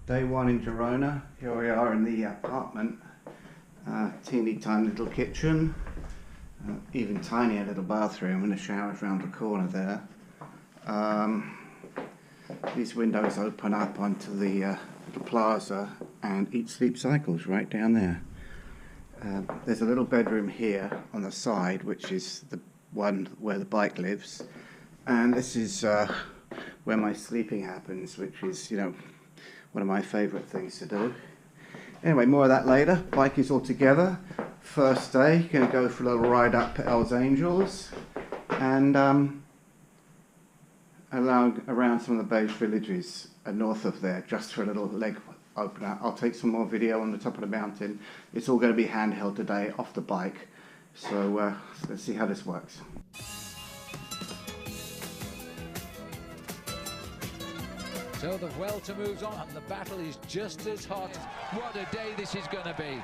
Day one in Girona. Here we are in the apartment. Teeny tiny little kitchen, even tinier little bathroom, and the shower's around the corner there. These windows open up onto the plaza, and each sleep cycle's right down there. There's a little bedroom here on the side, which is the one where the bike lives, and this is where my sleeping happens, which is, you know, one of my favourite things to do. Anyway, more of that later. Bike is all together. First day, going to go for a little ride up Els Angels and around some of the beige villages north of there, just for a little leg opener. I'll take some more video on the top of the mountain. It's all going to be handheld today, off the bike. So let's see how this works. So the Vuelta moves on and the battle is just as hot. What a day this is going to be.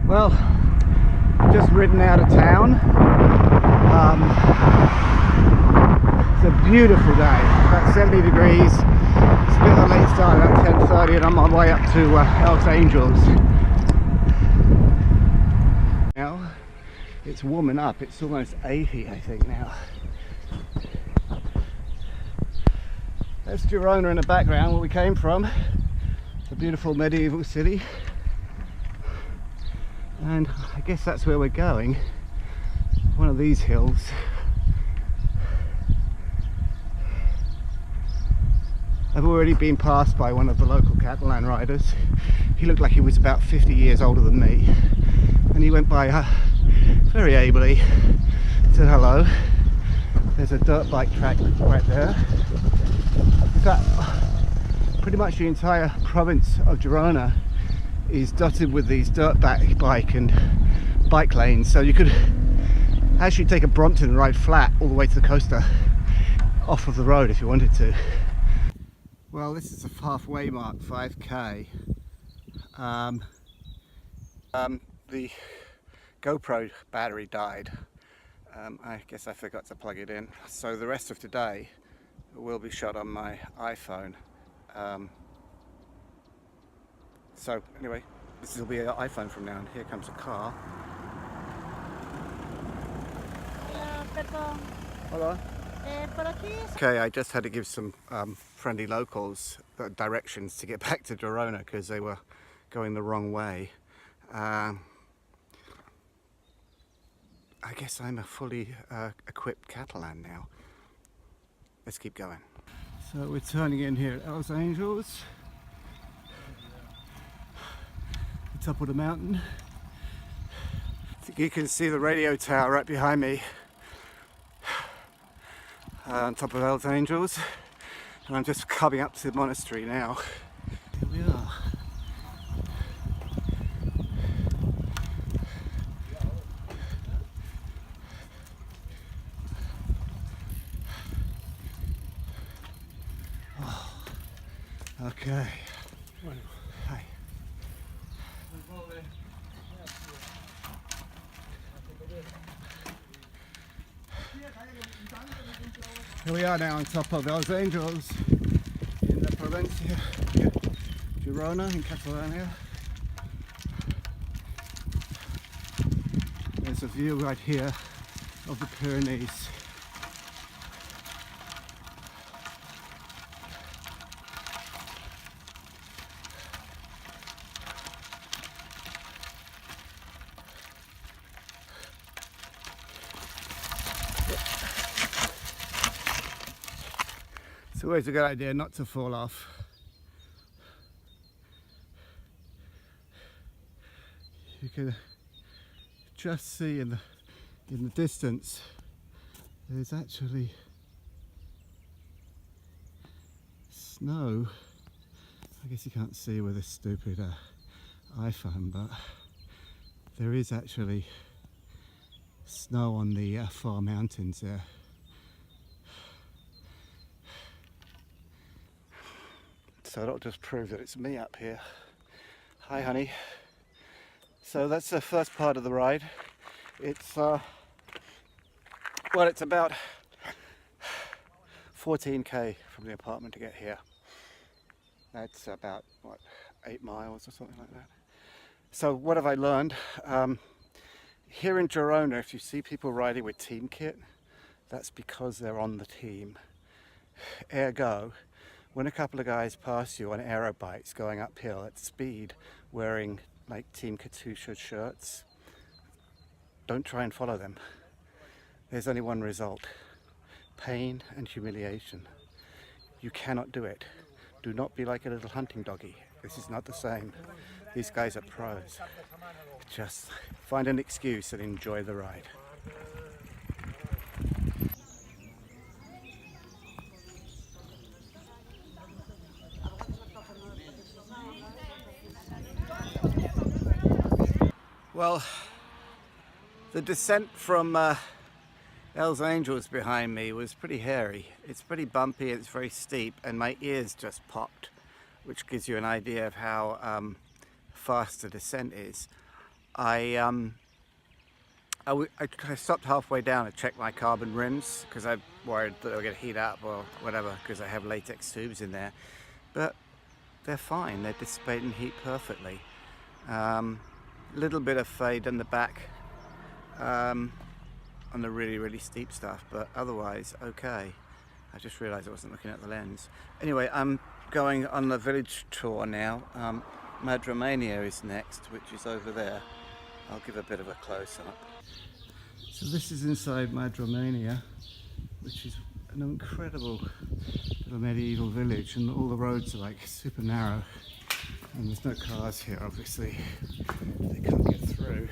Well, just ridden out of town. It's a beautiful day, about 70 degrees. It's a bit of a late start, about 10:30, and I'm on my way up to Els Angels. Now, it's warming up. It's almost 80, I think, now. There's Girona in the background, where we came from. The beautiful medieval city. And I guess that's where we're going. One of these hills. I've already been passed by one of the local Catalan riders. He looked like he was about 50 years older than me. And he went by very ably, said hello. There's a dirt bike track right there. In fact, pretty much the entire province of Girona is dotted with these dirt bike and bike lanes, so you could actually take a Brompton and ride flat all the way to the coaster off of the road if you wanted to. Well, this is the halfway mark, 5k. The GoPro battery died. I guess I forgot to plug it in, so the rest of today will be shot on my iPhone. So anyway, this will be an iPhone from now, and here comes a car. Hello. Okay, I just had to give some friendly locals directions to get back to Girona because they were going the wrong way. I guess I'm a fully equipped Catalan now. Let's keep going. So we're turning in here at Els Angels. Top of the mountain. You can see the radio tower right behind me on top of Els Angels, and I'm just coming up to the monastery now. Here we are. Oh, okay. Hi. Here we are now on top of Els Angels in the Provincia, Girona in Catalonia. There's a view right here of the Pyrenees. It's always a good idea not to fall off. You can just see in the distance there's actually snow. I guess you can't see with this stupid iPhone, but there is actually snow on the far mountains there. So that'll just prove that it's me up here. Hi honey. So that's the first part of the ride. It's Well, it's about 14k from the apartment to get here. That's about, what, 8 miles or something like that. So what have I learned? Here in Girona, if you see people riding with team kit, that's because they're on the team. Ergo, when a couple of guys pass you on aero bikes going uphill at speed, wearing like Team Katusha shirts, don't try and follow them. There's only one result: pain and humiliation. You cannot do it. Do not be like a little hunting doggy. This is not the same. These guys are pros. Just find an excuse and enjoy the ride. Well, the descent from Hell's Angels behind me was pretty hairy. It's pretty bumpy, it's very steep, and my ears just popped, which gives you an idea of how fast the descent is. I stopped halfway down to check my carbon rims because I worried that they were going to heat up or whatever, because I have latex tubes in there, but they're fine. They're dissipating heat perfectly. Little bit of fade in the back on the really steep stuff, but otherwise okay. I just realized I wasn't looking at the lens. Anyway, I'm going on the village tour now. Madromania is next, which is over there. I'll give a bit of a close-up. So this is inside Madromania, which is an incredible little medieval village, and all the roads are like super narrow, and there's no cars here obviously. They can't get through.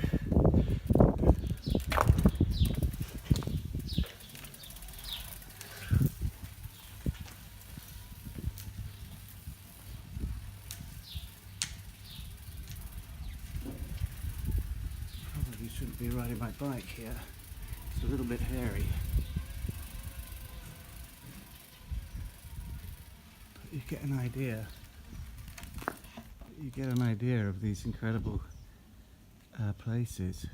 Probably shouldn't be riding my bike here. It's a little bit hairy. But you get an idea. You get an idea of these incredible places.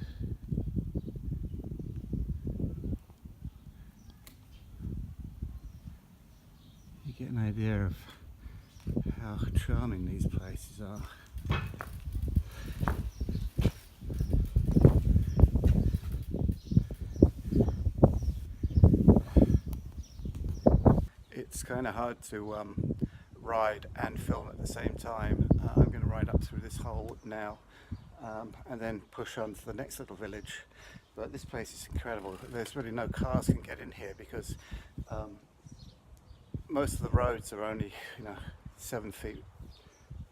You get an idea of how charming these places are. It's kind of hard to ride and film at the same time. I'm going to ride up through this hole now and then push on to the next little village. But this place is incredible. There's really no cars can get in here because most of the roads are only 7 feet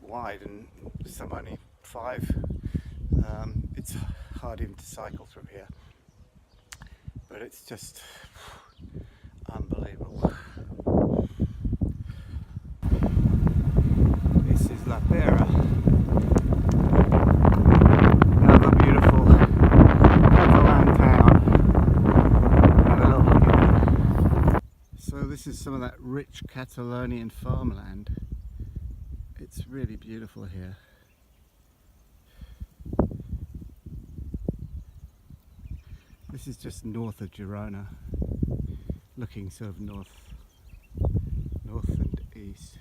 wide and some only 5. It's hard even to cycle through here, but it's just unbelievable. This is La Pera, another beautiful Catalan town. Have a little look at it. So this is some of that rich Catalonian farmland. It's really beautiful here. This is just north of Girona, looking sort of north and east.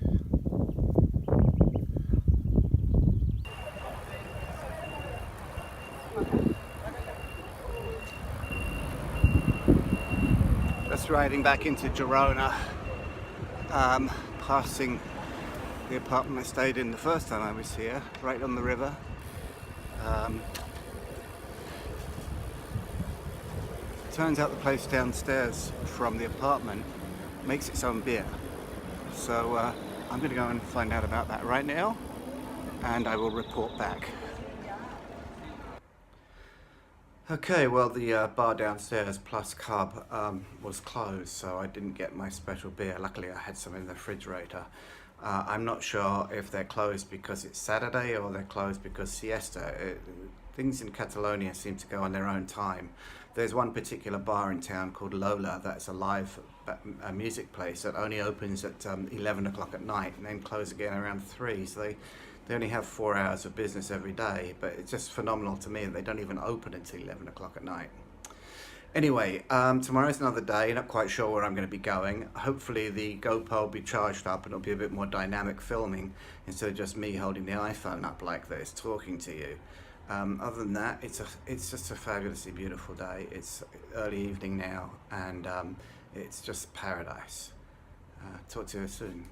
Just riding back into Girona, passing the apartment I stayed in the first time I was here, right on the river. Turns out the place downstairs from the apartment makes its own beer. So I'm going to go and find out about that right now, and I will report back. Okay, well the bar downstairs plus Cub was closed, so I didn't get my special beer. Luckily I had some in the refrigerator. I'm not sure if they're closed because it's Saturday or they're closed because siesta. Things in Catalonia seem to go on their own time. There's one particular bar in town called Lola that's a live music place that only opens at 11 o'clock at night and then close again around 3. So they only have 4 hours of business every day, but it's just phenomenal to me that they don't even open until 11 o'clock at night. Anyway, tomorrow's another day, not quite sure where I'm going to be going. Hopefully the GoPro will be charged up and it'll be a bit more dynamic filming instead of just me holding the iPhone up like this, talking to you. Other than that, it's just a fabulously beautiful day. It's early evening now, and it's just paradise. Talk to you soon.